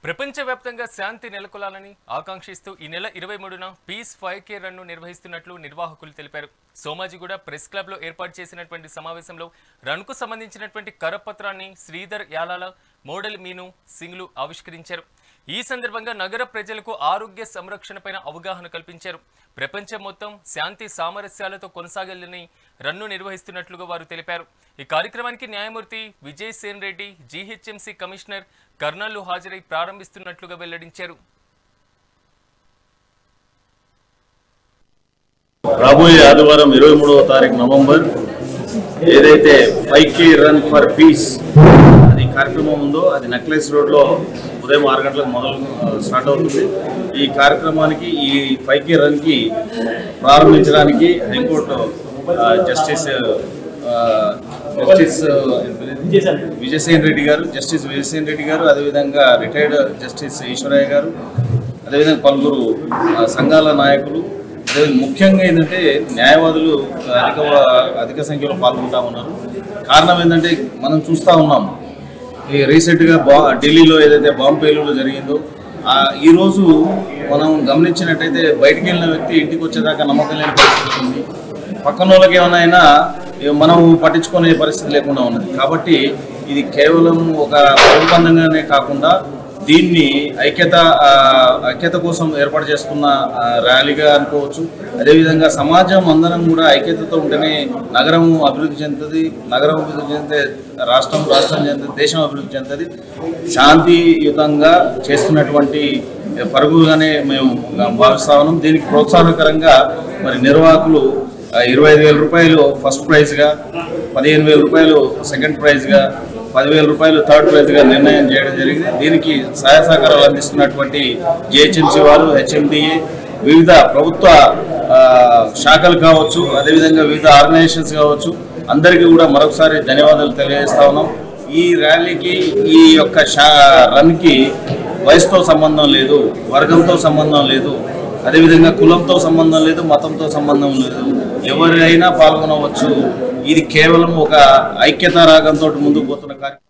ప్రపంచవ్యాప్తంగా శాంతి నెలకొలాలని ఆకాంక్షిస్తూ ఈ నెల 23న పీస్ 5K రన్ను నిర్వహిస్తున్నట్లు నిర్వాహకులు తెలిపారు. సోమాజిగూడ ప్రెస్ క్లబ్లో ఏర్పాటు చేసినటువంటి సమావేశంలో రన్కు సంబంధించినటువంటి కరపత్రాన్ని శ్రీధర్ యాలాల, మోడల్ మీను సింగ్లు ఆవిష్కరించారు. ఈ సందర్భంగా నగర ప్రజలకు ఆరోగ్య సంరక్షణపైన అవగాహన కల్పించారు. ప్రపంచం మొత్తం శాంతి సామరస్యాలతో కొనసాగాలని రన్ను నిర్వహిస్తున్నట్లుగా వారు తెలిపారు. ఈ కార్యక్రమానికి న్యాయమూర్తి Vijay Sen Reddy, GHMC commissioner colonel హాజరై ప్రారంభిస్తున్నట్లుగా వెల్లడించారు. రాబోయే ఆదివారం 23వ తారీఖు నవంబర్ ఏదైతే 5K రన్ ఫర్ పీస్ అది కార్యక్రమం ఉందో అది నెక్లెస్ రోడ్లో ఉదయం 6 గంటలకు స్టార్ట్ అవుతుంది. ఈ కార్యక్రమానికి ఈ 5K రన్కి ప్రారంభించడానికి హైకోర్టు జస్టిస్ విజయసేన్ రెడ్డి గారు అదేవిధంగా రిటైర్డ్ జస్టిస్ ఈశ్వరయ్య గారు, అదేవిధంగా పలువురు సంఘాల నాయకులు, ముఖ్యంగా ఏంటంటే న్యాయవాదులు అధిక సంఖ్యలో పాల్గొంటా ఉన్నారు. కారణం ఏంటంటే మనం చూస్తూ ఉన్నాం, ఈ రీసెంట్గా ఢిల్లీలో ఏదైతే బాంబు పేలుడు జరిగిందో ఈరోజు మనం గమనించినట్టయితే బయటికి వెళ్ళిన వ్యక్తి ఇంటికి వచ్చేదాకా నమ్మకం లేని పరిస్థితి ఉంది. పక్కన వాళ్ళకి ఏమైనా మనం పట్టించుకునే పరిస్థితి లేకుండా ఉన్నది. కాబట్టి ఇది కేవలం ఒక ఒప్పందంగానే కాకుండా దీన్ని ఐక్యత కోసం ఏర్పాటు చేస్తున్న ర్యాలీగా అనుకోవచ్చు. అదేవిధంగా సమాజం అందరం కూడా ఐక్యతతో ఉంటేనే నగరం అభివృద్ధి చెందుతుంది, నగరం అభివృద్ధి చెందితే రాష్ట్రం చెందుతుంది, దేశం అభివృద్ధి చెందుతుంది. శాంతియుతంగా చేస్తున్నటువంటి పరుగుగానే మేము భావిస్తా ఉన్నాం. దీనికి ప్రోత్సాహకరంగా మరి నిర్వాహకులు 25,000 రూపాయలు ఫస్ట్ ప్రైజ్గా, 15,000 రూపాయలు సెకండ్ ప్రైజ్గా, 10,000 రూపాయలు థర్డ్ ప్రైజ్గా నిర్ణయం చేయడం జరిగింది. దీనికి సహాయ సహకారాలు అందిస్తున్నటువంటి జిహెచ్ఎంసీ వారు, హెచ్ఎండిఏ, వివిధ ప్రభుత్వ శాఖలు కావచ్చు, అదేవిధంగా వివిధ ఆర్గనైజేషన్స్ కావచ్చు, అందరికీ కూడా మరొకసారి ధన్యవాదాలు తెలియజేస్తా ఉన్నాం. ఈ ర్యాలీకి ఈ యొక్క రన్కి వయసుతో సంబంధం లేదు, వర్గంతో సంబంధం లేదు, అదేవిధంగా కులంతో సంబంధం లేదు, మతంతో సంబంధం లేదు, ఎవరైనా పాల్గొనవచ్చు. ఇది కేవలం ఒక ఐక్యతా రాగంతో ముందుకు పోతున్న కార్యక్రమం.